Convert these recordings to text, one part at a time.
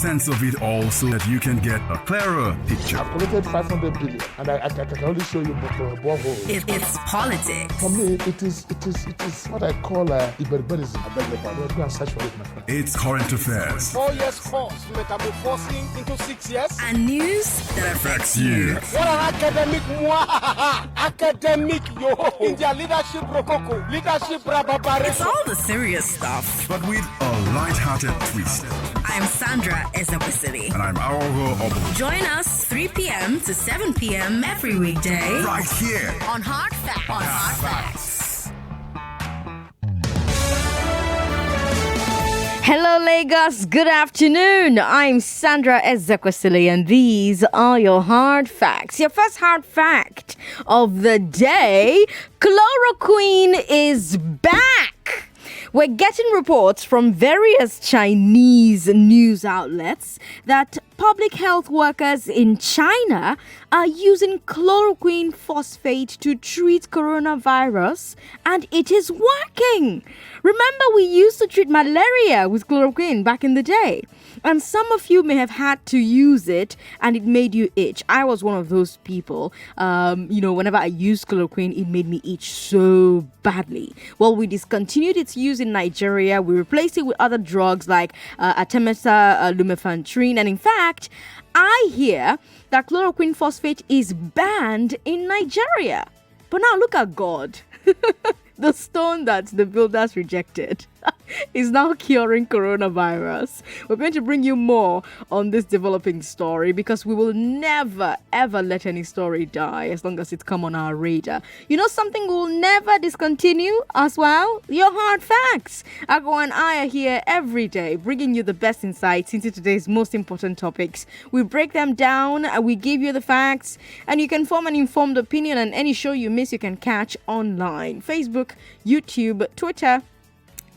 sense of it all so that you can get a clearer picture. I've collected 500 billion, and I can only show you from a borehole. It's politics. For me, it is what I call Iberberism. I beg your pardon. Go and search for it, my friend. It's current affairs. 4 years course, metamorphosing into 6 years. And news that affects you. What an academic academic in their leadership rococo, leadership brababare. It's all the serious stuff, but with a light-hearted twist. I'm Sandra Ezekwesili. And I'm Aghogho Oboh. Join us 3 p.m. to 7 p.m. every weekday. Right here. On Hard Facts. On Hard Facts. Hello, Lagos. Good afternoon. I'm Sandra Ezekwesili, and these are your hard facts. Your first hard fact of the day: chloroquine is back. We're getting reports from various Chinese news outlets that public health workers in China are using chloroquine phosphate to treat coronavirus, and it is working. Remember, we used to treat malaria with chloroquine back in the day, and some of you may have had to use it and it made you itch. I was one of those people. Whenever I used chloroquine, it made me itch so badly. Well, we discontinued its use in Nigeria. We replaced it with other drugs like artemether, lumefantrine, and in fact, I hear that chloroquine phosphate is banned in Nigeria. But now look at God. The stone that the builders rejected is now curing coronavirus. We're going to bring you more on this developing story because we will never, ever let any story die as long as it's come on our radar. You know something we will never discontinue as well? Your hard facts. Aghogho and I are here every day bringing you the best insights into today's most important topics. We break them down, we give you the facts, and you can form an informed opinion on any show you miss. You can catch online. Facebook, YouTube, Twitter,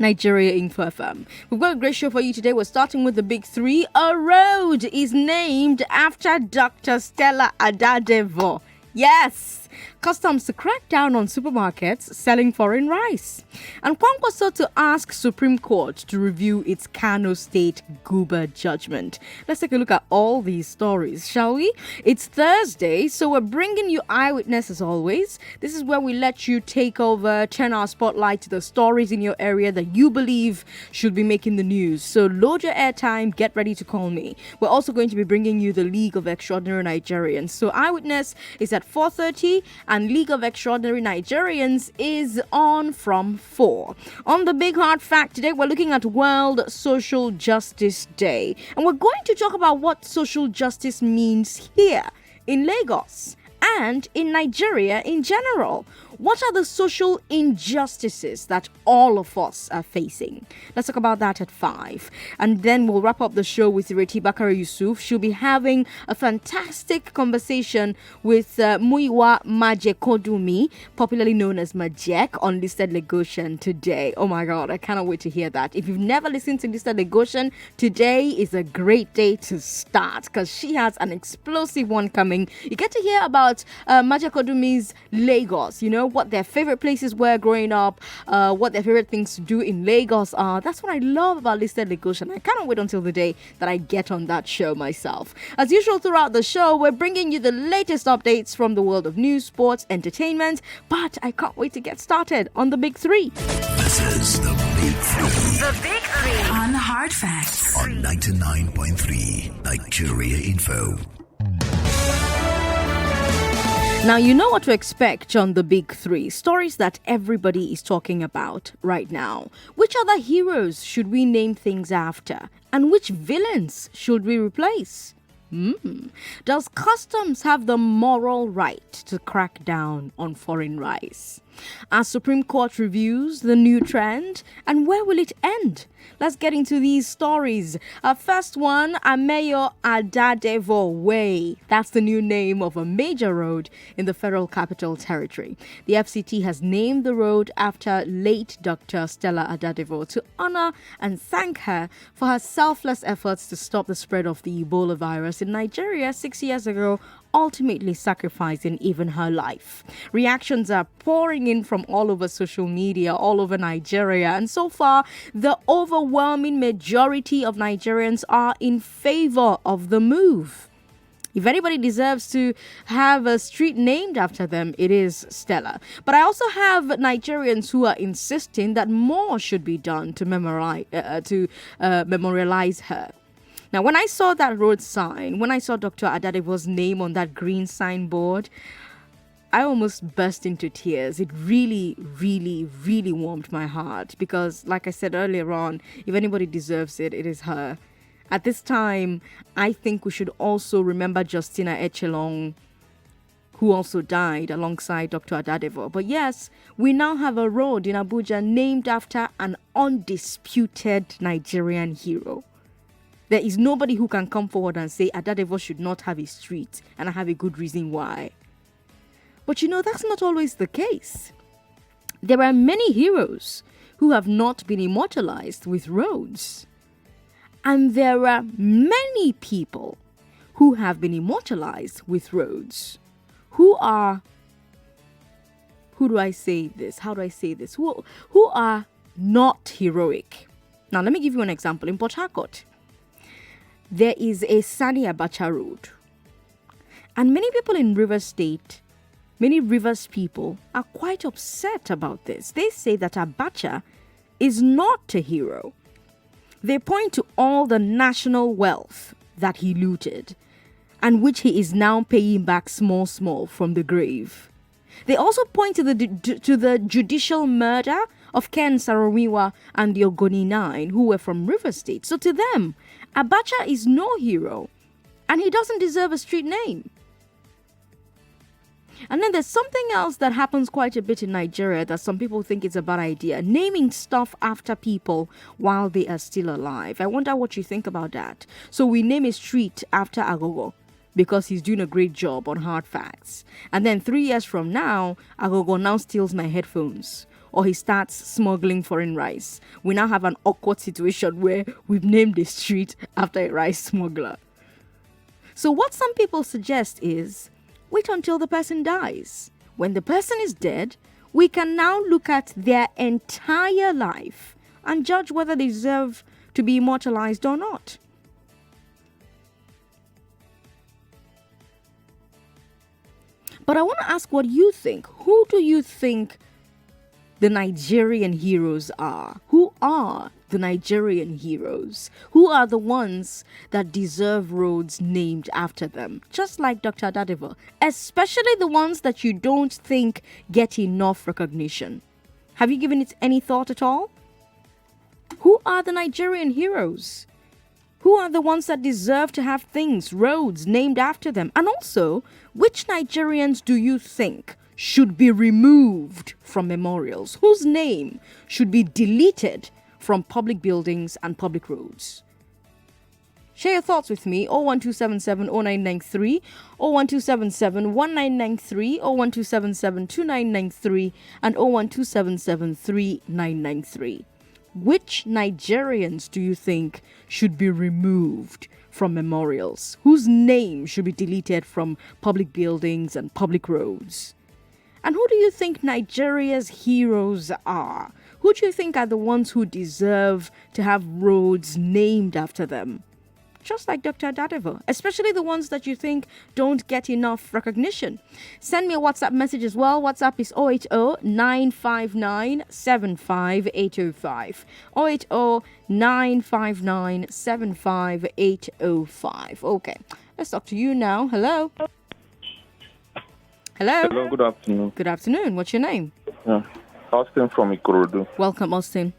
Nigeria Info FM. We've got a great show for you today. We're starting with the big three. A road is named after Dr. Stella Adadevoh. Yes, customs to crack down on supermarkets selling foreign rice. And Kwankwaso to ask Supreme Court to review its Kano State Guber judgment. Let's take a look at all these stories, shall we? It's Thursday, so we're bringing you Eyewitness as always. This is where we let you take over, turn our spotlight to the stories in your area that you believe should be making the news. So load your airtime, get ready to call me. We're also going to be bringing you the League of Extraordinary Nigerians. So Eyewitness is at 4:30 and League of Extraordinary Nigerians is on from 4. On the big hard fact today, we're looking at World Social Justice Day, and we're going to talk about what social justice means here in Lagos and in Nigeria in general. What are the social injustices that all of us are facing? Let's talk about that at 5. And then we'll wrap up the show with Ireti Bakare Yusuf. She'll be having a fantastic conversation with Muyiwa Majekodumi, popularly known as Majek, on Listed Legation today. Oh my God, I cannot wait to hear that. If you've never listened to Listed Legation, today is a great day to start because she has an explosive one coming. You get to hear about Majekodumi's Lagos, what their favorite places were growing up, what their favorite things to do in Lagos are. That's what I love about Listed Legation. I cannot wait until the day that I get on that show myself. As usual throughout the show, we're bringing you the latest updates from the world of news, sports, entertainment, but I can't wait to get started on the big three. This is the Big Three. The big three on Hard Facts on 99.3 Nigeria Info. Now, you know what to expect on the big three. Stories that everybody is talking about right now. Which other heroes should we name things after? And which villains should we replace? Does customs have the moral right to crack down on foreign rice? Our Supreme Court reviews the new trend, and where will it end? Let's get into these stories. First one, Aghogho Adadevoh Way. That's the new name of a major road in the Federal Capital Territory. The FCT has named the road after late Dr. Stella Adadevoh to honor and thank her for her selfless efforts to stop the spread of the Ebola virus in Nigeria 6 years ago ultimately sacrificing even her life. Reactions are pouring in from all over social media, all over Nigeria, and so far, the overwhelming majority of Nigerians are in favor of the move. If anybody deserves to have a street named after them, it is Stella. But I also have Nigerians who are insisting that more should be done to memorialize her. Now, when I saw that road sign, when I saw Dr. Adadevoh's name on that green signboard, I almost burst into tears. It really, really, really warmed my heart because, like I said earlier on, if anybody deserves it, it is her. At this time, I think we should also remember Justina Echelong, who also died alongside Dr. Adadevoh. But yes, we now have a road in Abuja named after an undisputed Nigerian hero. There is nobody who can come forward and say Adadevoh should not have a street, and I have a good reason why. But that's not always the case. There are many heroes who have not been immortalized with roads. And there are many people who have been immortalized with roads who are, who do I say this? How do I say this? Who are not heroic. Now, let me give you an example. In Port Harcourt, there is a Sani Abacha road. And many people in Rivers State, many Rivers people are quite upset about this. They say that Abacha is not a hero. They point to all the national wealth that he looted and which he is now paying back small from the grave. They also point to the judicial murder of Ken Saro-Wiwa and the Ogoni Nine, who were from River State. So to them, Abacha is no hero, and he doesn't deserve a street name. And then there's something else that happens quite a bit in Nigeria that some people think is a bad idea. Naming stuff after people while they are still alive. I wonder what you think about that. So we name a street after Aghogho because he's doing a great job on Hard Facts. And then 3 years from now, Aghogho now steals my headphones. Or he starts smuggling foreign rice. We now have an awkward situation where we've named a street after a rice smuggler. So what some people suggest is, wait until the person dies. When the person is dead, we can now look at their entire life and judge whether they deserve to be immortalized or not. But I want to ask what you think. Who do you think the Nigerian heroes are? Who are the Nigerian heroes? Who are the ones that deserve roads named after them? Just like Dr. Adadevoh, especially the ones that you don't think get enough recognition. Have you given it any thought at all? Who are the Nigerian heroes? Who are the ones that deserve to have things, roads named after them? And also, which Nigerians do you think should be removed from memorials? Whose name should be deleted from public buildings and public roads? Share your thoughts with me. 01277 0993, 01277 1993, 01277 2993, and 01277 3993. Which Nigerians do you think should be removed from memorials? Whose name should be deleted from public buildings and public roads? And who do you think Nigeria's heroes are? Who do you think are the ones who deserve to have roads named after them? Just like Dr. Adadevoh, especially the ones that you think don't get enough recognition. Send me a WhatsApp message as well. WhatsApp is 080-959-75805. 080-959-75805. Okay, let's talk to you now. Hello. Hello. Hello, good afternoon. Good afternoon. What's your name? Austin from Ikorodu. Welcome, Austin.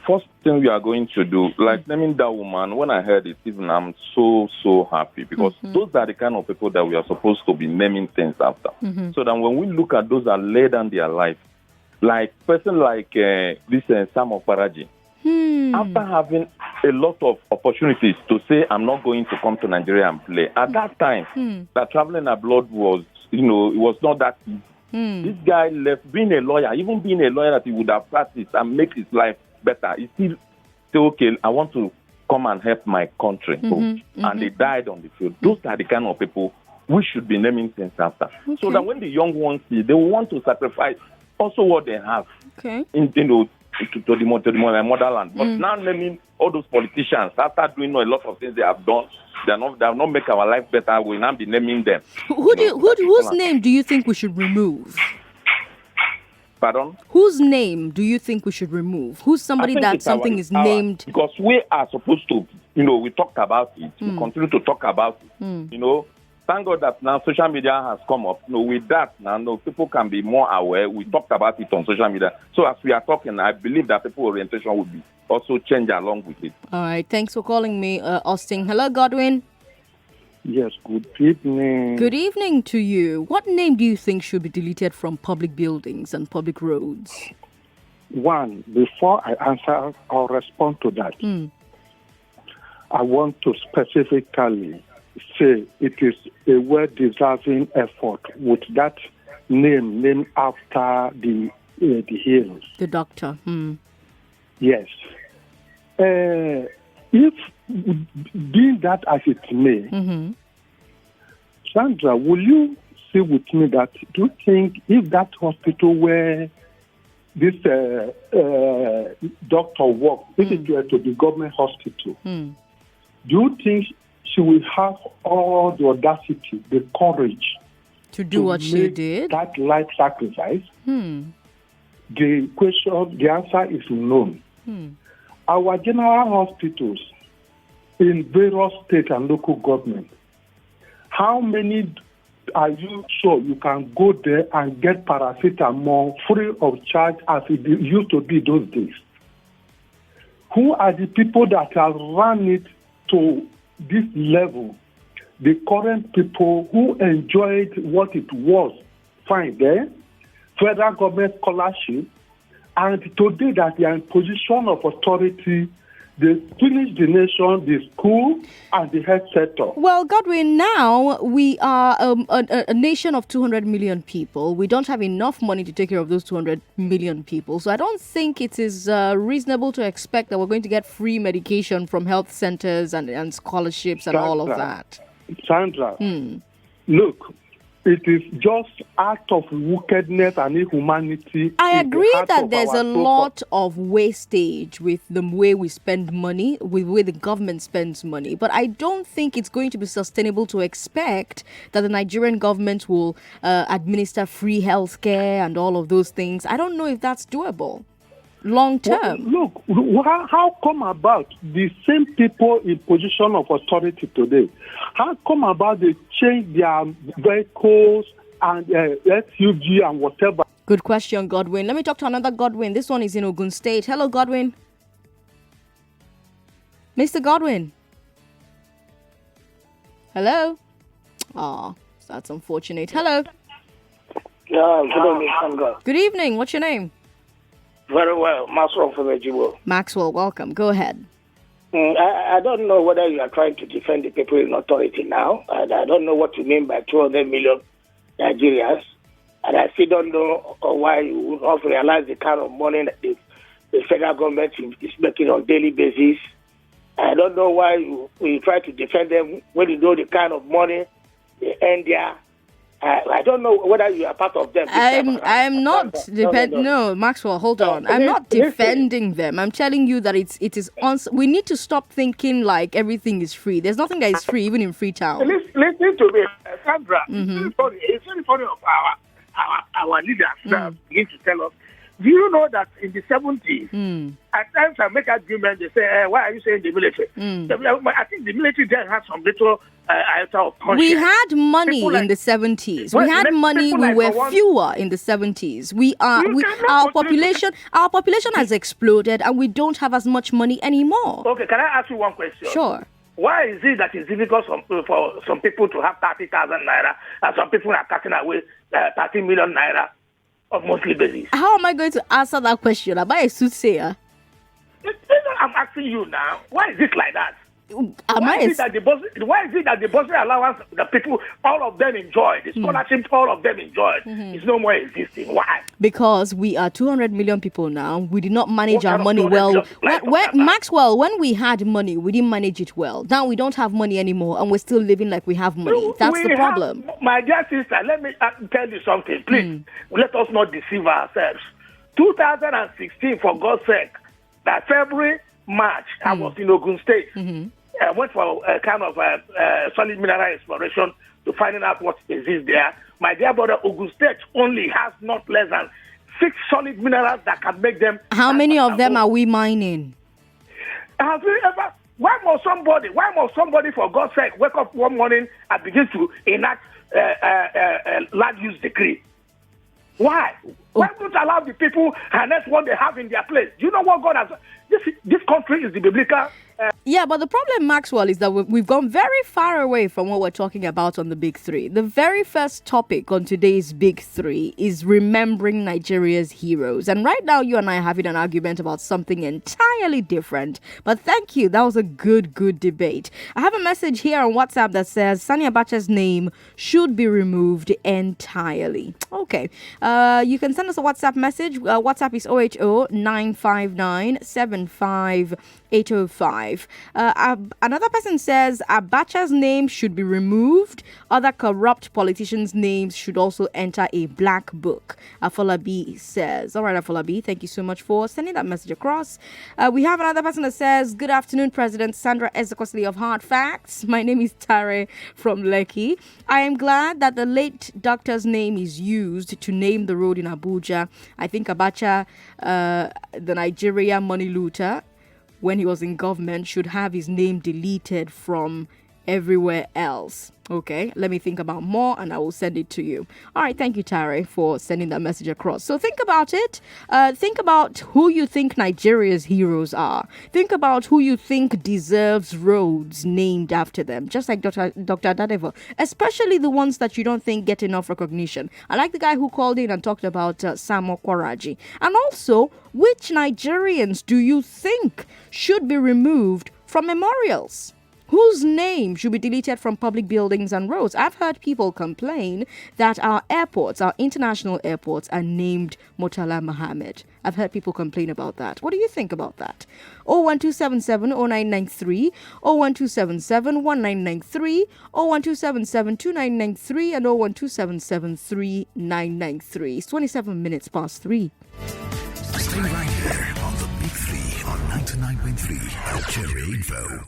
First thing we are going to do, like naming that woman, when I heard it, even I'm so happy because those are the kind of people that we are supposed to be naming things after. So that when we look at those that laid down their life, like person like this Sam Okparaji, after having a lot of opportunities to say, I'm not going to come to Nigeria and play, at that time, that traveling abroad was, it was not that easy. This guy left being a lawyer, even being a lawyer that he would have practiced and make his life better. He still say, okay, I want to come and help my country, and they died on the field. Those are the kind of people we should be naming things after. So that when the young ones see, they will want to sacrifice also what they have to the motherland. But now naming all those politicians, after doing a lot of things they have done, they have not make our life better. We'll now be naming them. Whose name do you think we should remove? Pardon? Whose name do you think we should remove? Who's somebody that something is named? Because we are supposed to, we talked about it. We continue to talk about it. Thank God that now social media has come up. With that, now people can be more aware. We talked about it on social media. So as we are talking, I believe that people orientation will be also change along with it. All right. Thanks for calling me, Austin. Hello, Godwin. Yes, good evening. Good evening to you. What name do you think should be deleted from public buildings and public roads? One, before I answer or respond to that, I want to specifically say it is a well-deserving effort with that name named after the hills. The doctor. Yes. If being that as it may, Sandra, will you say with me that do you think if that hospital where this doctor worked, if it were to be government hospital, do you think she will have all the audacity, the courage to do what she did? That life sacrifice? The answer is no. Our general hospitals in various state and local government, how many are you sure you can go there and get paracetamol free of charge as it used to be those days? Who are the people that have run it to this level? The current people who enjoyed what it was fine there, federal government scholarship, and today that they are in position of authority, they finish the nation, the school, and the health sector. Well, Godwin, now we are a nation of 200 million people. We don't have enough money to take care of those 200 million people. So I don't think it is reasonable to expect that we're going to get free medication from health centers and scholarships and all of that. Sandra, look, it is just act of wickedness and inhumanity. I agree that there's a lot of wastage with the way we spend money, with the way the government spends money. But I don't think it's going to be sustainable to expect that the Nigerian government will administer free healthcare and all of those things. I don't know if that's doable long term. Well, look, how come about the same people in position of authority today? How come about they change their vehicles and SUV and whatever? Good question, Godwin. Let me talk to another Godwin. This one is in Ogun State. Hello, Godwin. Mr. Godwin. Hello? Oh, that's unfortunate. Hello. Yeah, good evening, Sandra. Good evening. What's your name? Very well. Maxwell from Ejibo. Maxwell, welcome. Go ahead. I don't know whether you are trying to defend the people in authority now. I don't know what you mean by 200 million Nigerians. And I still don't know why you would not realize the kind of money that the federal government is making on a daily basis. I don't know why you try to defend them when you know the kind of money they earn there. I don't know whether you are part of them. I'm not No, Maxwell, hold on. I'm not defending them. I'm telling you that it is we need to stop thinking like everything is free. There's nothing that is free, even in Freetown. Listen to me, Sandra. It's very funny of our leaders that begin to tell us. Do you know that in the 70s, at times I make arguments, they say, why are you saying the military? I think the military then had some little iota of conscience. We had money in the 70s. We had money. We were fewer in the 70s. Our population has exploded and we don't have as much money anymore. Okay, can I ask you one question? Sure. Why is it that it's difficult for some people to have 30,000 naira and some people are cutting away 30 million naira on monthly basis? How am I going to answer that question? Am I a soothsayer? I'm asking you now. Why is it like that? Why is it that the bursary allowance, the people, all of them enjoy, the scholarships, all of them enjoy, is no more existing? Why? Because we are 200 million people now. We did not manage our money well. Maxwell, when we had money, we didn't manage it well. Now we don't have money anymore, and we're still living like we have money. That's the problem. My dear sister, let me tell you something. Please, let us not deceive ourselves. 2016, for God's sake, that February, March, I was in Ogun State. I went for a kind of solid mineral exploration to finding out what exists there. My dear brother, Ogun State only has not less than 6 solid minerals that can make them. How many of them are we mining? Have you ever? Why must somebody, for God's sake, wake up one morning and begin to enact land use decree? Why? Why don't allow the people harness what they have in their place? Do you know what God has? This country is the biblical. Yeah, but the problem, Maxwell, is that we've gone very far away from what we're talking about on the Big Three. The very first topic on today's Big Three is remembering Nigeria's heroes. And right now, you and I are having an argument about something entirely different. But thank you. That was a good debate. I have a message here on WhatsApp that says Sani Abacha's name should be removed entirely. Okay. You can send us a WhatsApp message. WhatsApp is 080-959-75805. Another person says Abacha's name should be removed. Other corrupt politicians' names should also enter a black book. Afolabi says. All right, Afolabi, thank you so much for sending that message across. We have another person that says, good afternoon, President Sandra Ezekwesili of Hard Facts. My name is Tare from Lekki. I am glad that the late doctor's name is used to name the road in Abuja. I think Abacha, the Nigeria money looter, when he was in government, should have his name deleted from everywhere else. Okay, let me think about more and I will send it to you. All right, thank you, Tare, for sending that message across. So think about it. Think about who you think Nigeria's heroes are. Think about who you think deserves roads named after them, just like Dr. Adadevoh, especially the ones that you don't think get enough recognition. I like the guy who called in and talked about Sam Okwaraji. And also, which Nigerians do you think should be removed from memorials? Whose name should be deleted from public buildings and roads? I've heard people complain that our airports, our international airports, are named Murtala Mohammed. I've heard people complain about that. What do you think about that? 01277 0993, 01277 1993, 01277 2993, and 01277 3993. It's 27 minutes past 3. Stay right here on the Big Three on 99.3 Algeria Info.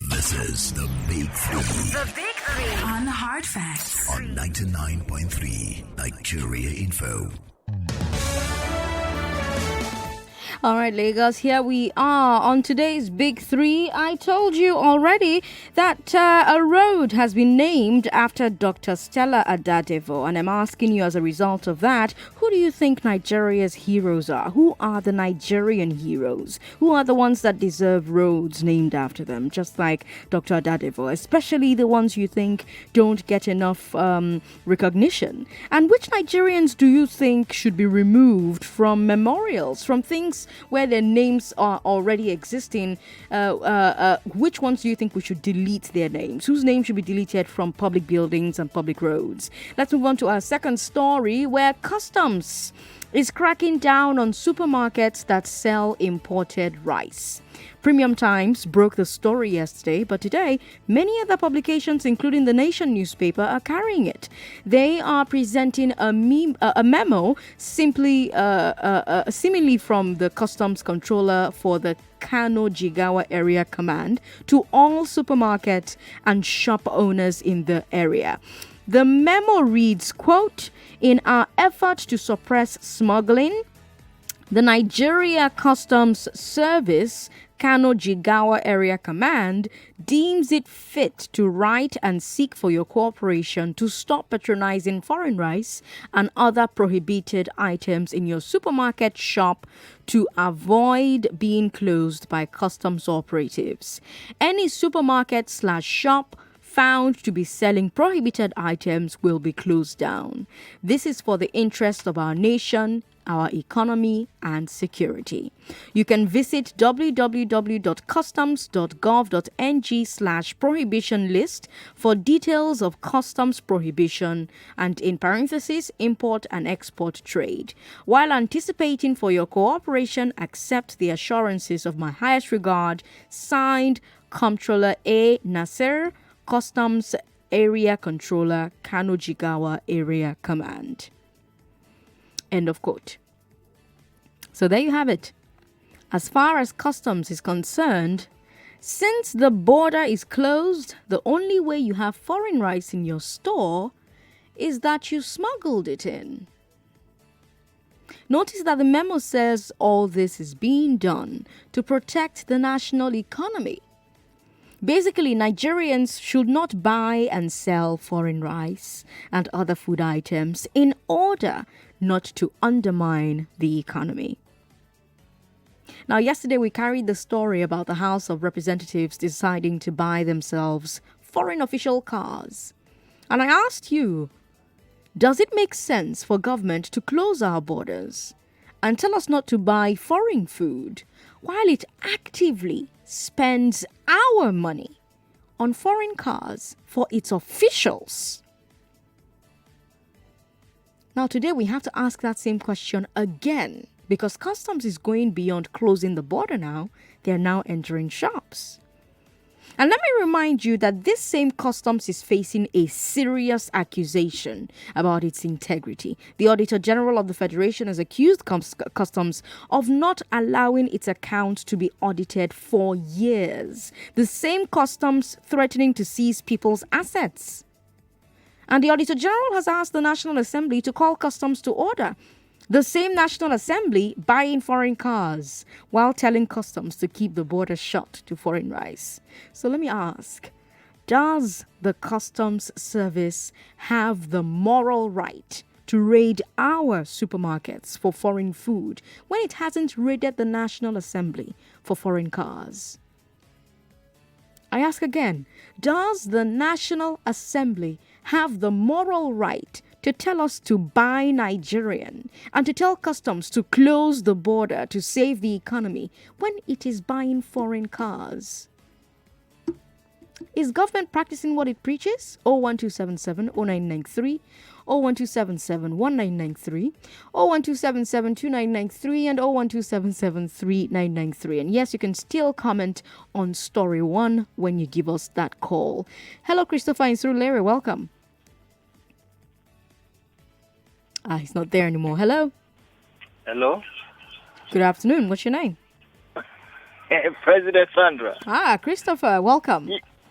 This is the Big Three. The Big Three. On Hard Facts. On 99.3 Nigeria Info. All right, Lagos, here we are on today's Big Three. I told you already that a road has been named after Dr. Stella Adadevoh, and I'm asking you as a result of that, who do you think Nigeria's heroes are? Who are the Nigerian heroes? Who are the ones that deserve roads named after them, just like Dr. Adadevoh, especially the ones you think don't get enough recognition? And which Nigerians do you think should be removed from memorials, from things where their names are already existing? Which ones do you think we should delete their names? Whose names should be deleted from public buildings and public roads? Let's move on to our second story, where customs is cracking down on supermarkets that sell imported rice. Premium Times broke the story yesterday, but today, many other publications, including the Nation newspaper, are carrying it. They are presenting a memo seemingly from the customs controller for the Kano Jigawa Area Command to all supermarket and shop owners in the area. The memo reads, quote, "In our effort to suppress smuggling, the Nigeria Customs Service Kano Jigawa Area Command deems it fit to write and seek for your cooperation to stop patronizing foreign rice and other prohibited items in your supermarket shop to avoid being closed by customs operatives. Any supermarket/shop found to be selling prohibited items will be closed down. This is for the interest of our nation, our economy, and security." You can visit www.customs.gov.ng/prohibition list for details of customs prohibition and, in parentheses, import and export trade. While anticipating for your cooperation, accept the assurances of my highest regard. Signed, Comptroller A. Nasser, Customs Area Controller, Kano Jigawa Area Command. End of quote. So there you have it. As far as customs is concerned, since the border is closed, the only way you have foreign rice in your store is that you smuggled it in. Notice that the memo says all this is being done to protect the national economy. Basically, Nigerians should not buy and sell foreign rice and other food items in order not to undermine the economy. Now, yesterday we carried the story about the House of Representatives deciding to buy themselves foreign official cars. And I asked you, does it make sense for government to close our borders and tell us not to buy foreign food while it actively spends our money on foreign cars for its officials? Now, today we have to ask that same question again, because customs is going beyond closing the border now. They're now entering shops. And let me remind you that this same customs is facing a serious accusation about its integrity. The Auditor General of the Federation has accused customs of not allowing its accounts to be audited for years. The same customs threatening to seize people's assets. And the Auditor General has asked the National Assembly to call customs to order. The same National Assembly buying foreign cars while telling customs to keep the border shut to foreign rice. So let me ask, does the Customs Service have the moral right to raid our supermarkets for foreign food when it hasn't raided the National Assembly for foreign cars? I ask again, does the National Assembly have the moral right to tell us to buy Nigerian and to tell customs to close the border to save the economy when it is buying foreign cars? Is government practicing what it preaches? 01277 0993, 01277 1993, 01277 2993, and 01277 3993. And yes, you can still comment on story 1 when you give us that call. Hello, Christopher in Surulere. Welcome. He's not there anymore. Hello. Hello. Good afternoon. What's your name? President Sandra. Christopher. Welcome.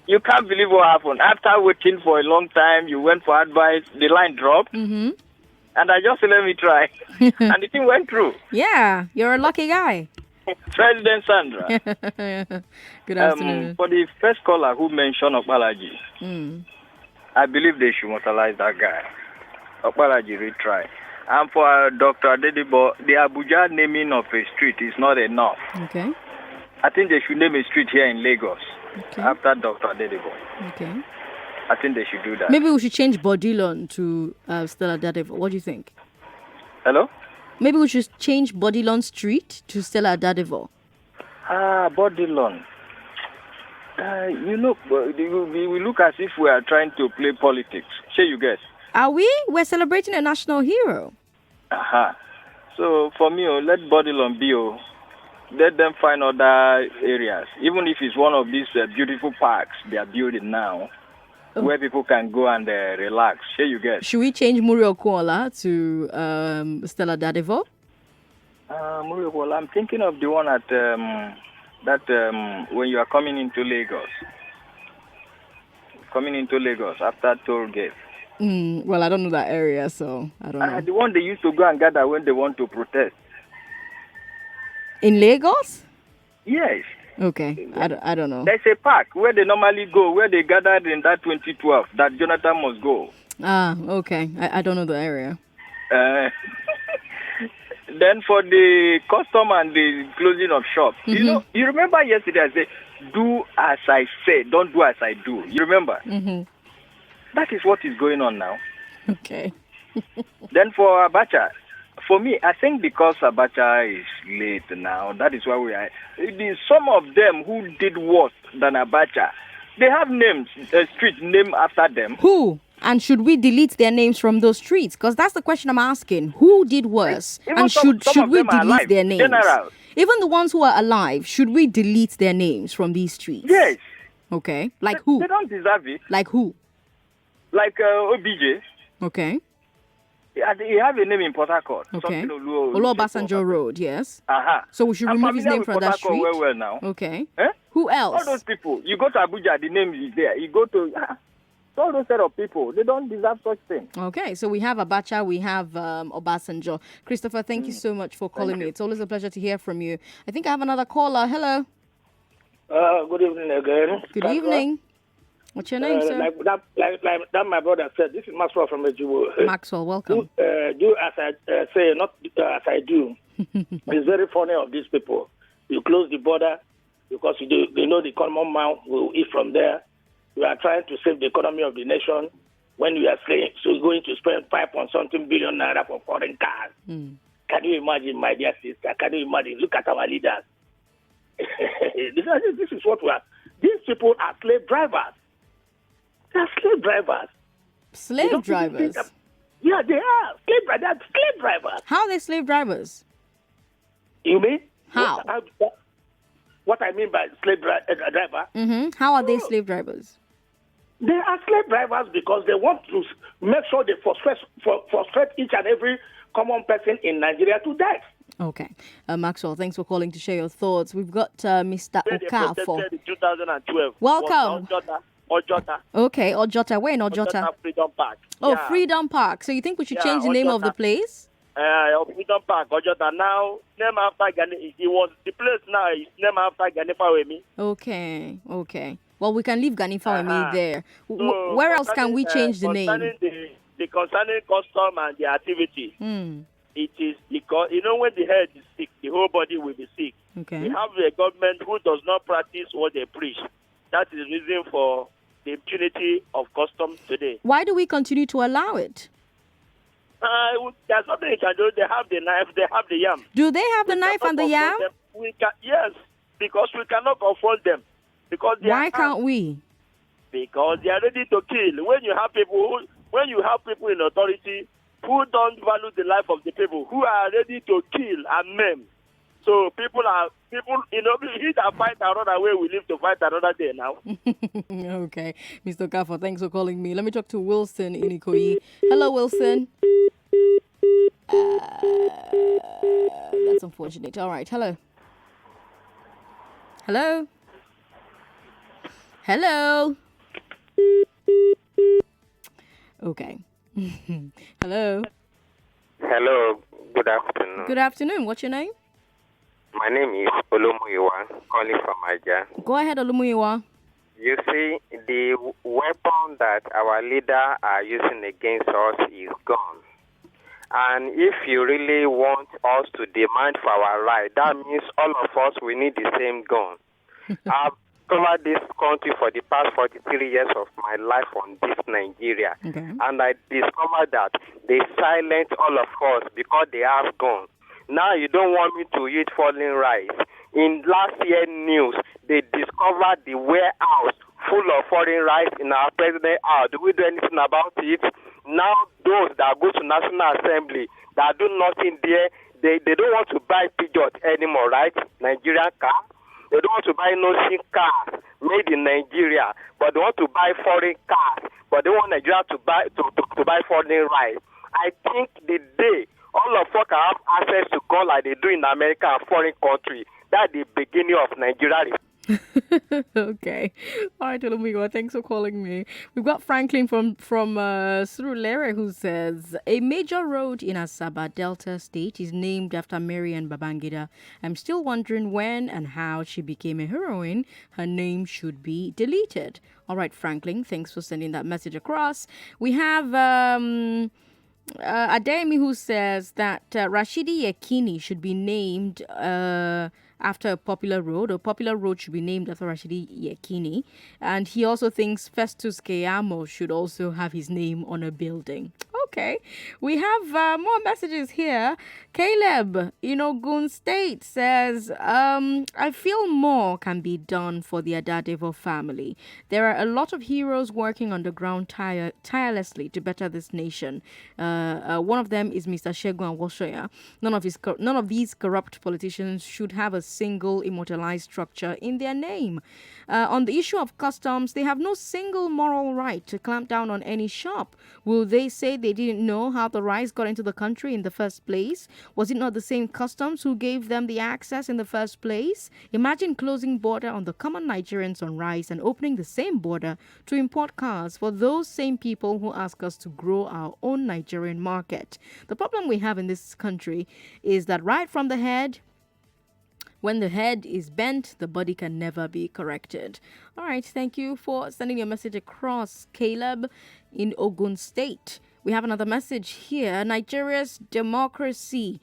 You can't believe what happened. After waiting for a long time, you went for advice, the line dropped. Mm-hmm. And I just said, let me try. And the thing went through. Yeah, you're a lucky guy. President Sandra. Good afternoon. For the first caller who mentioned Okpalaji, I believe they should mortalize that guy. Okpalaji retry. And for Dr. Adadevoh, the Abuja naming of a street is not enough. Okay. I think they should name a street here in Lagos after Dr. Adadevoh. Okay. I think they should do that. Maybe we should change Bodilon to Stella Adadevoh. What do you think? Hello? Maybe we should change Bodilon Street to Stella Adadevoh. Bodilon. We look as if we are trying to play politics. Sure, you guess. Are we? We're celebrating a national hero. So for me, let Bodilon be. Let them find other areas. Even if it's one of these beautiful parks they are building now, where people can go and relax. Sure, you guess. Should we change Murio Kuala to Stella Adadevoh? Murio Kuala. I'm thinking of the one at when you are coming into Lagos. Coming into Lagos after toll gate. Well, I don't know that area, so I don't know. The one they used to go and gather when they want to protest. In Lagos? Yes. Okay, I don't know. There's a park where they normally go, where they gathered in that 2012, that Jonathan must go. Okay. I don't know the area. Then for the custom and the closing of shops, you remember yesterday I said, do as I say, don't do as I do. You remember? That is what is going on now. Okay. Then for Abacha, for me, I think because Abacha is late now, that is why we are. Some of them who did worse than Abacha, they have names, street name after them. Who? And should we delete their names from those streets? Because that's the question I'm asking. Who did worse? And should we delete their names? General. Even the ones who are alive, should we delete their names from these streets? Yes. Okay. Like who? They don't deserve it. Like who? Like OBJ. Okay. He have a name in Port Harcourt. Okay. Oluobasanjo Road, yes. So we should remove his name from that street? Well now. Okay. Who else? All those people. You go to Abuja, the name is there. You go to... all those set of people, they don't deserve such thing. Okay, so we have Abacha, we have Obasanjo. Christopher, thank you so much for calling me. It's always a pleasure to hear from you. I think I have another caller. Hello. Good evening again. Good evening. What's your name, sir? Like that my brother said, this is Maxwell from Ejiwo. Maxwell, welcome. Do as I say, not as I do. It's very funny of these people. You close the border because they know the common man will eat from there. We are trying to save the economy of the nation when we are saying so going to spend 5.something billion naira for foreign cars. Can you imagine, my dear sister? Can you imagine? Look at our leaders. This is what we are. These people are slave drivers. They are slave drivers. Slave drivers? Yeah, they are. They are slave drivers. How are they slave drivers? You mean? How? What I mean by slave driver? How are they slave drivers? They are slave drivers because they want to make sure they frustrate each and every common person in Nigeria to death. Okay. Maxwell, thanks for calling to share your thoughts. We've got Mr. Okafor. In 2012. Welcome. Ojota. Okay, Ojota. Where in Ojota? Freedom Park. Oh, yeah. Freedom Park. So you think we should change the name of the place? Freedom Park, Ojota. Now, name after Gani. It was the place now is named after Gani Fawemi. Okay. Well, we can leave Gani Fawemi there. So, where else can we change the name? Concerning custom and the activity, it is because, when the head is sick, the whole body will be sick. Okay. We have a government who does not practice what they preach. That is the reason for the impunity of customs today. Why do we continue to allow it? There's nothing you can do. They have the knife, they have the yam. Do they have the knife and the yam? Yes, because we cannot confront them. Why can't we? Because they are ready to kill. When you have people in authority who don't value the life of the people, who are ready to kill and maim. So people, he that fight another way, we live to fight another day now. Okay. Mr. Okafor, thanks for calling me. Let me talk to Wilson in Ikoyi. Hello, Wilson. That's unfortunate. All right. Hello. Okay. Hello. Hello. Good afternoon. Good afternoon. What's your name? My name is Olumuyiwa, calling from Aja. Go ahead, Olumuyiwa. You see, the weapon that our leader are using against us is gone. And if you really want us to demand for our right, that means all of us, we need the same gun. I've covered this country for the past 43 years of my life on this Nigeria. Okay. And I discovered that they silence all of us because they have guns. Now you don't want me to eat falling rice. In last year news, they discovered the warehouse full of foreign rice in our president's house. Do we do anything about it? Now those that go to National Assembly, that do nothing there, they don't want to buy Peugeot anymore, right? Nigerian car. They don't want to buy no-sin cars made in Nigeria, but they want to buy foreign cars. But they want Nigeria to buy foreign rice. I think the day all of us can have access to gun like they do in America and foreign country, that's the beginning of Nigeria. Okay. All right, Olumuyiwa, thanks for calling me. We've got Franklin from Surulere who says, a major road in Asaba Delta State is named after Marian Babangida. I'm still wondering when and how she became a heroine. Her name should be deleted. All right, Franklin, thanks for sending that message across. We have Ademi who says that Rashidi Yekini should be named after a popular road. A popular road should be named after Rashidi Yekini. And he also thinks Festus Keyamo should also have his name on a building. Okay. We have more messages here. Caleb in Ogun State says, I feel more can be done for the Adadevoh family. There are a lot of heroes working on the ground tirelessly to better this nation. One of them is Mr. Shegun Awoshoya. None of these corrupt politicians should have a single immortalized structure in their name. On the issue of customs, they have no single moral right to clamp down on any shop. Will they say they didn't know how the rice got into the country in the first place? Was it not the same customs who gave them the access in the first place? Imagine closing border on the common Nigerians on rice and opening the same border to import cars for those same people who ask us to grow our own Nigerian market. The problem we have in this country is that right from the head, when the head is bent, the body can never be corrected. All right, thank you for sending your message across, Caleb in Ogun State. We have another message here. Nigeria's democracy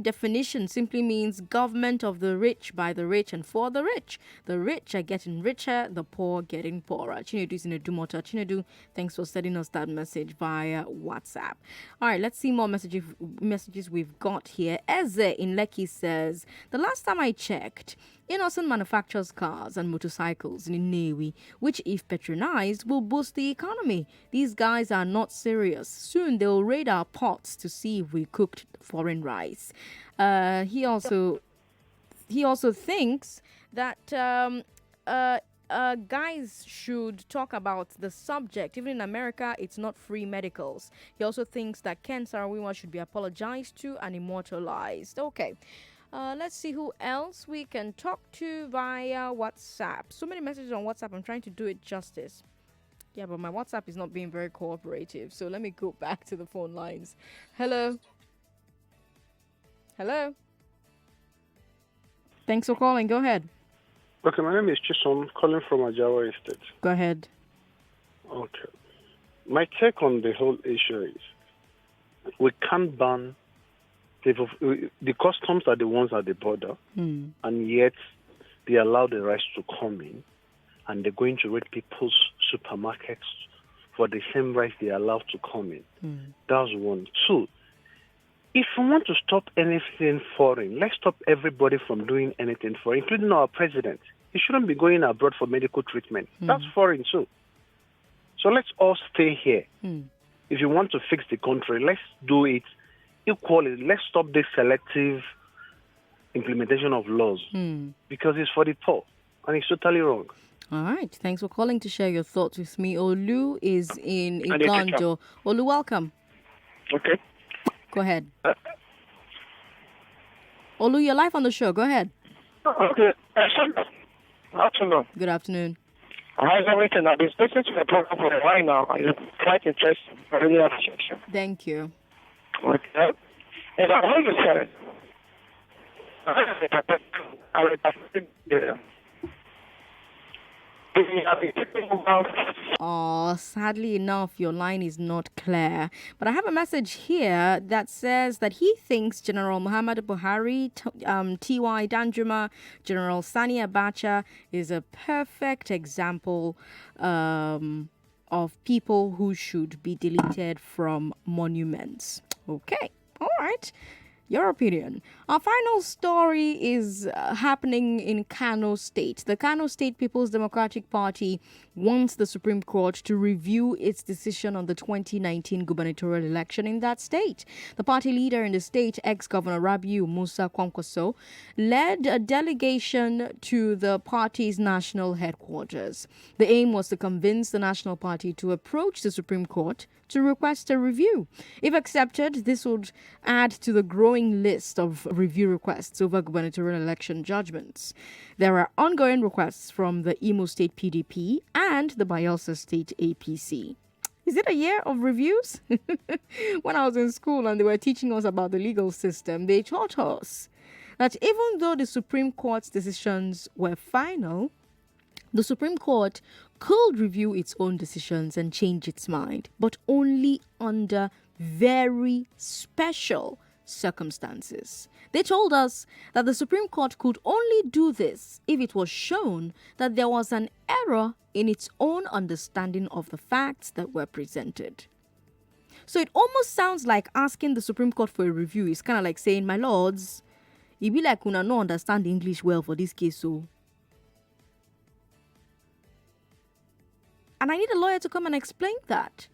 definition simply means government of the rich, by the rich, and for the rich. The rich are getting richer, the poor getting poorer. Chinedu is in a Dumota. Chinedu, thanks for sending us that message via WhatsApp. All right, let's see more messages we've got here. Eze in Lekki says, the last time I checked, Innocent manufactures cars and motorcycles in Nnewi, which, if patronized, will boost the economy. These guys are not serious. Soon they'll raid our pots to see if we cooked foreign rice. He also thinks that guys should talk about the subject. Even in America, it's not free medicals. He also thinks that Ken Sarawiwa should be apologized to and immortalized. Okay. Let's see who else we can talk to via WhatsApp. So many messages on WhatsApp. I'm trying to do it justice. Yeah, but my WhatsApp is not being very cooperative. So let me go back to the phone lines. Hello. Hello. Thanks for calling. Go ahead. Okay, my name is Chisom, calling from Ajawa Estate. Go ahead. Okay. My take on the whole issue is we can't ban the customs are the ones at the border, and yet they allow the rice to come in, and they're going to raid people's supermarkets for the same rice they allow to come in. That's one. Two, if we want to stop anything foreign, let's stop everybody from doing anything foreign, including our president. He shouldn't be going abroad for medical treatment. That's foreign too. So let's all stay here. If you want to fix the country, let's do it equally. Let's stop this selective implementation of laws because it's for the poor and it's totally wrong. All right. Thanks for calling to share your thoughts with me. Olu is in Iganjo. Olu, welcome. Okay. Go ahead. Olu, you're live on the show. Go ahead. Okay. Afternoon. Good afternoon. How's everything? I've been listening to the program for a while now. It's quite interesting. I really appreciate you. Thank you. Okay. And I heard you said, Oh, sadly enough, your line is not clear. But I have a message here that says that he thinks General Muhammadu Buhari, T.Y. Danjuma, General Sani Abacha is a perfect example of people who should be deleted from monuments. Okay, all right. Your opinion. Our final story is happening in Kano State. The Kano State People's Democratic Party wants the Supreme Court to review its decision on the 2019 gubernatorial election in that state. The party leader in the state, ex-Governor Rabiu Musa Kwankwaso, led a delegation to the party's national headquarters. The aim was to convince the national party to approach the Supreme Court to request a review. If accepted, this would add to the growing list of review requests over gubernatorial election judgments. There are ongoing requests from the Imo State PDP and the Bayelsa State APC. Is it a year of reviews? When I was in school and they were teaching us about the legal system, they taught us that even though the Supreme Court's decisions were final, the Supreme Court could review its own decisions and change its mind, but only under very special circumstances. They told us that the Supreme Court could only do this if it was shown that there was an error in its own understanding of the facts that were presented. So it almost sounds like asking the Supreme Court for a review is kind of like saying, my lords, it be like una no understand English well for this case, so. And I need a lawyer to come and explain that.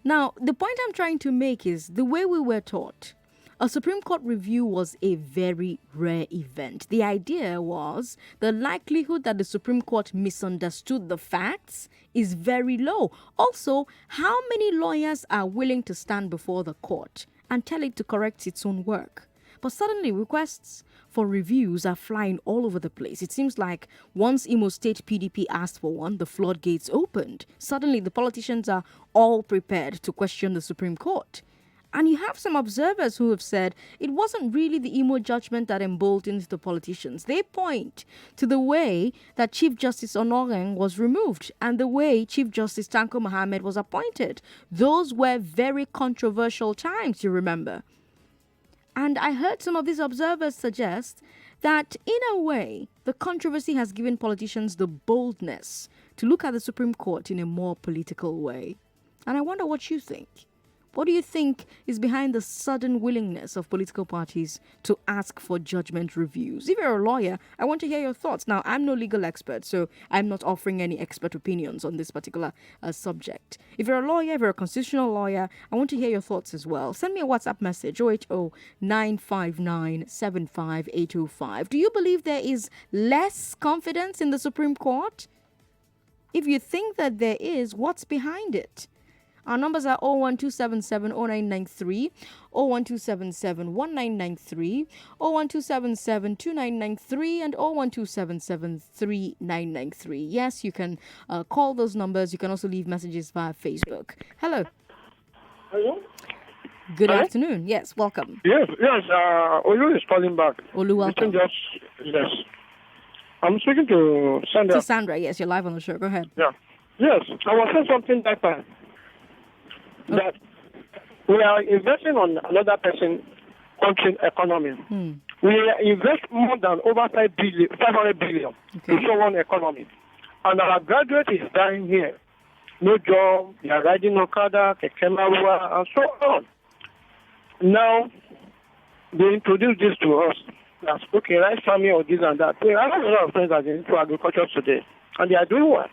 Now, the point I'm trying to make is the way we were taught. A Supreme Court review was a very rare event. The idea was the likelihood that the Supreme Court misunderstood the facts is very low. Also, how many lawyers are willing to stand before the court and tell it to correct its own work? But suddenly, requests for reviews are flying all over the place. It seems like once Imo State PDP asked for one, the floodgates opened. Suddenly, the politicians are all prepared to question the Supreme Court. And you have some observers who have said it wasn't really the Imo judgment that emboldened the politicians. They point to the way that Chief Justice Onoreng was removed and the way Chief Justice Tanko Mohammed was appointed. Those were very controversial times, you remember. And I heard some of these observers suggest that, in a way, the controversy has given politicians the boldness to look at the Supreme Court in a more political way. And I wonder what you think. What do you think is behind the sudden willingness of political parties to ask for judgment reviews? If you're a lawyer, I want to hear your thoughts. Now, I'm no legal expert, so I'm not offering any expert opinions on this particular subject. If you're a lawyer, if you're a constitutional lawyer, I want to hear your thoughts as well. Send me a WhatsApp message, 080-959-75805. Do you believe there is less confidence in the Supreme Court? If you think that there is, what's behind it? Our numbers are 01277-0993, 01277-1993, 01277-2993, and 01277-3993. Yes, you can call those numbers. You can also leave messages via Facebook. Hello. Hello? Good afternoon. Yes, welcome. Yes. Olu is calling back. Olu, welcome. Yes. I'm speaking to Sandra. To Sandra, yes, you're live on the show. Go ahead. Yeah. Yes, I was saying something that time. That we are investing on another person's country's economy. We invest more than over 500 billion to someone's economy. And our graduate is dying here. No job, they are riding Okada, Kekemawa, and so on. Now, they introduce this to us. That's okay, rice farming or this and that. I have a lot of friends that are into agriculture today, and they are doing well.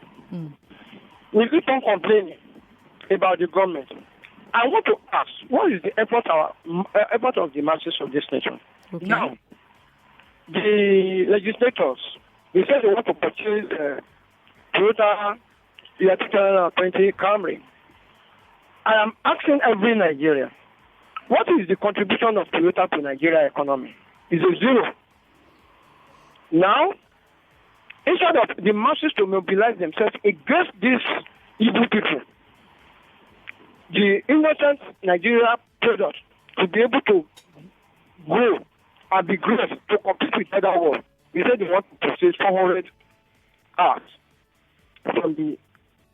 We keep on complaining about the government. I want to ask, what is the effort of the masses of this nation? Okay. Now, the legislators, they say they want to purchase Toyota 2020 Camry. I am asking every Nigerian, what is the contribution of Toyota to Nigeria economy? Is it zero? Now, instead of the masses to mobilize themselves against these evil people, the innocent Nigeria product to be able to grow and be great to compete with other world. They said they want to save 400 hours from the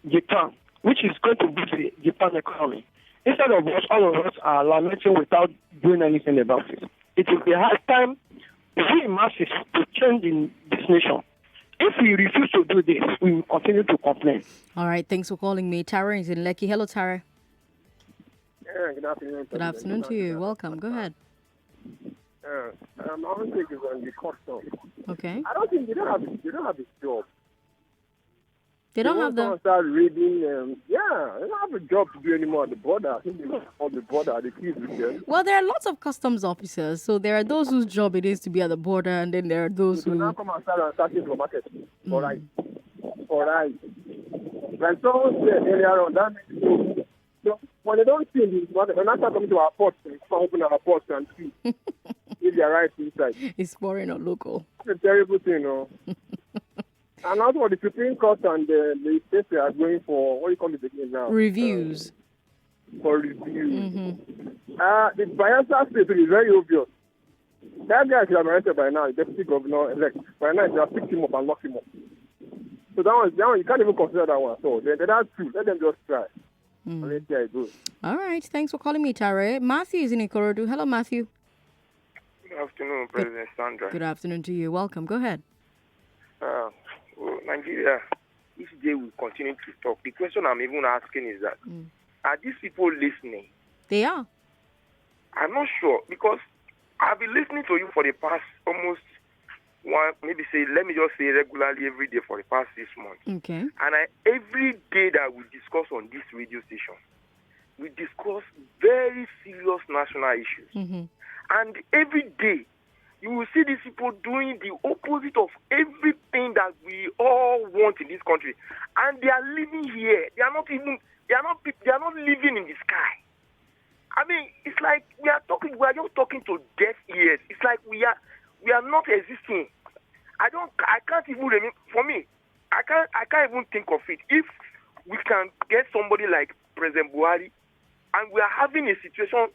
Japan, which is going to boost the Japan economy. Instead of us, all of us are lamenting without doing anything about it. It will be a hard time we masses to change in this nation. If we refuse to do this, we will continue to complain. All right, thanks for calling me. Tara is in Lekki. Hello, Tara. Yeah, good afternoon. Good afternoon to you. Welcome. Go ahead. My own take is on the custom. Okay. I don't think they don't have a job. They don't have the. Start reading. They don't have a job to do anymore at the border. I think they don't have the border. The kids with them. Well, there are lots of customs officers. So there are those whose job it is to be at the border, and then there are those who now come and start in the market. All right. Like someone said earlier on, that makes sense. So when they don't see this market, when I start coming to our ports, they start open our ports and see if they are right inside. It's foreign or local. It's a terrible thing, no. And also for the Supreme Court and the states they are going for, what do you call it again now? Reviews. For reviews. The Bayelsa state is very obvious. That guy should have been arrested by now, the deputy governor elect. By now, they have picked him up and locked him up. So that one, you can't even consider that one. So they're not true. Let them just try. And let's see how it goes. All right. Thanks for calling me, Tare. Matthew is in Ikorodu. Hello, Matthew. Good afternoon, President Sandra. Good afternoon to you. Welcome. Go ahead. Nigeria, each day we continue to talk. The question I'm even asking is that, are these people listening? They are. I'm not sure, because I've been listening to you for the past almost let me just say regularly every day for the past 6 months. Okay. And every day that we discuss on this radio station, we discuss very serious national issues. And every day, you will see these people doing the opposite of everything that we all want in this country, and they are living here. They are not living in the sky. I mean, it's like we are just talking to deaf ears. It's like we are not existing. I can't even remember. For me, I can't even think of it. If we can get somebody like President Buhari, and we are having a situation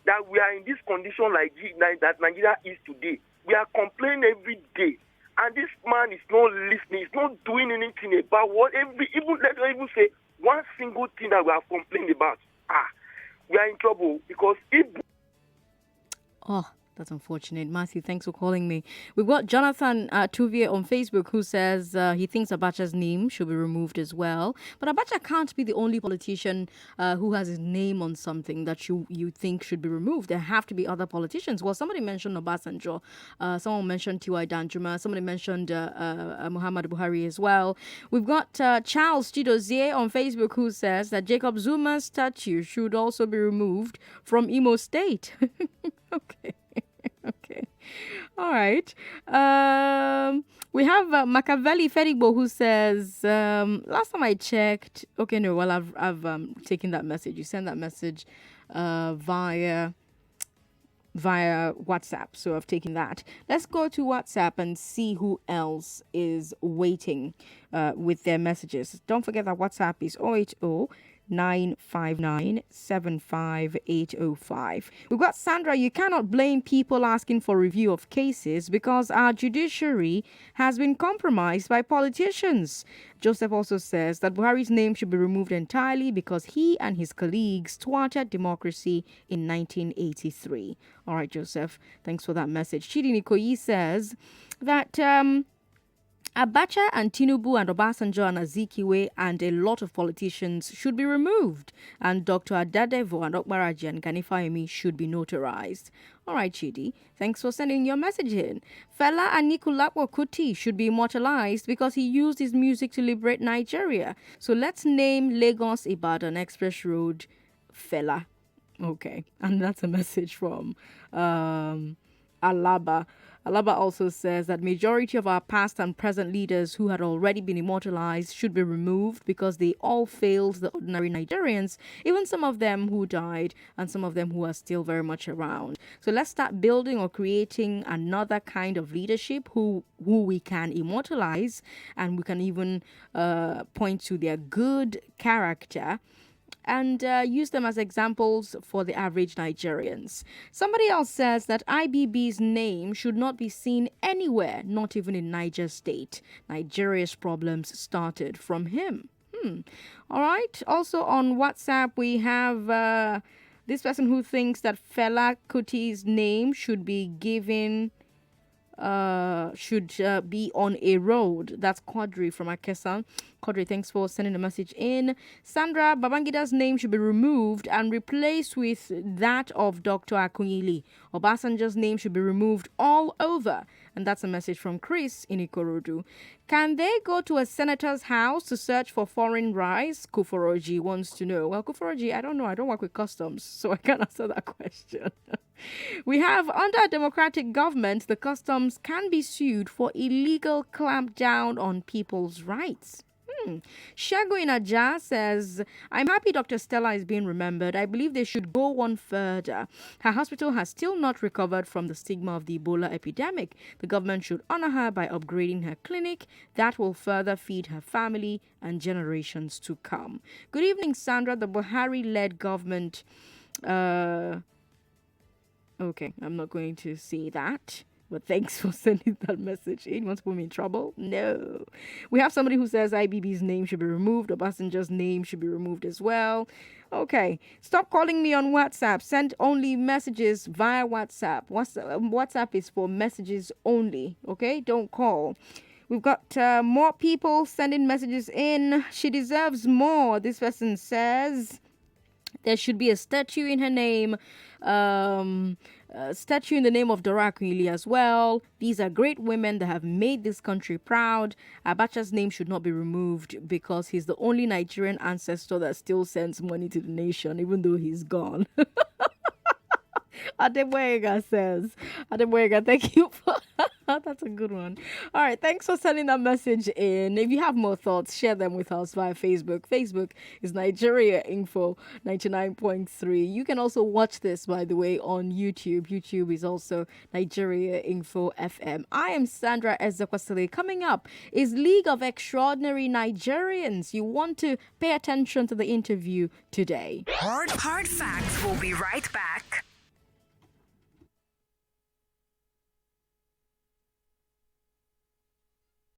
that we are in this condition like that Nigeria is today. We are complaining every day, and this man is not listening. He's not doing anything about let's even say one single thing that we have complained about. We are in trouble, because if. Oh, that's unfortunate. Matthew, thanks for calling me. We've got Jonathan Tuvia on Facebook who says he thinks Abacha's name should be removed as well. But Abacha can't be the only politician who has his name on something that you think should be removed. There have to be other politicians. Well, somebody mentioned Obasanjo. Someone mentioned T.Y. Danjuma. Somebody mentioned Muhammad Buhari as well. We've got Charles Chidozie on Facebook who says that Jacob Zuma's statue should also be removed from Imo State. Okay. Okay. All right. We have Machiavelli Ferigbo who says, last time I checked, okay, no, well, I've taken that message. You sent that message via WhatsApp. So I've taken that. Let's go to WhatsApp and see who else is waiting with their messages. Don't forget that WhatsApp is 080-959-75805. We've got Sandra. You cannot blame people asking for review of cases because our judiciary has been compromised by politicians. Joseph also says that Buhari's name should be removed entirely because he and his colleagues thwarted democracy in 1983. All right, Joseph, thanks for that message. Chidi Nikoyi says that Abacha and Tinubu and Obasanjo and Azikiwe and a lot of politicians should be removed, and Dr. Adadevoh and Okbaraji and Ganifayemi should be notarized. All right, Chidi, thanks for sending your message in. Fela Anikulapo Kuti should be immortalized because he used his music to liberate Nigeria. So let's name Lagos Ibadan Express Road Fela. Okay, and that's a message from Alaba. Alaba also says that majority of our past and present leaders who had already been immortalized should be removed because they all failed the ordinary Nigerians, even some of them who died and some of them who are still very much around. So let's start building or creating another kind of leadership who we can immortalize, and we can even point to their good character and use them as examples for the average Nigerians. Somebody else says that IBB's name should not be seen anywhere, not even in Niger State. Nigeria's problems started from him. All right. Also on WhatsApp, we have this person who thinks that Fela Kuti's name should be given, be on a road. That's Quadri from Akesa. Quadri, thanks for sending a message in. Sandra, Babangida's name should be removed and replaced with that of Dr. Akunyili. Obasanjo's name should be removed all over. And that's a message from Chris in Ikorodu. Can they go to a senator's house to search for foreign rice? Kuforoji wants to know. Well, Kuforoji, I don't know. I don't work with customs, so I can't answer that question. We have, under a democratic government, the customs can be sued for illegal clampdown on people's rights. Shago Inaja says, I'm happy Dr. Stella is being remembered. I believe they should go one further. Her hospital has still not recovered from the stigma of the Ebola epidemic. The government should honor her by upgrading her clinic. That will further feed her family and generations to come. Good evening, Sandra. The Buhari-led government... Okay, I'm not going to say that. But thanks for sending that message in. You want to put me in trouble? No. We have somebody who says IBB's name should be removed. Obasanjo's name should be removed as well. Okay. Stop calling me on WhatsApp. Send only messages via WhatsApp. WhatsApp is for messages only. Okay? Don't call. We've got more people sending messages in. She deserves more. This person says... There should be a statue in her name, a statue in the name of Dora Akunyili as well. These are great women that have made this country proud. Abacha's name should not be removed because he's the only Nigerian ancestor that still sends money to the nation, even though he's gone. Adeboyega says, Adeboyega, thank you for that's a good one. All right, thanks for sending that message in. If you have more thoughts, share them with us via Facebook. Facebook is Nigeria Info 99.3. You can also watch this, by the way, on YouTube. YouTube is also Nigeria Info FM. I am Sandra Ezekwesili. Coming up is League of Extraordinary Nigerians. You want to pay attention to the interview today. Hard Facts will be right back.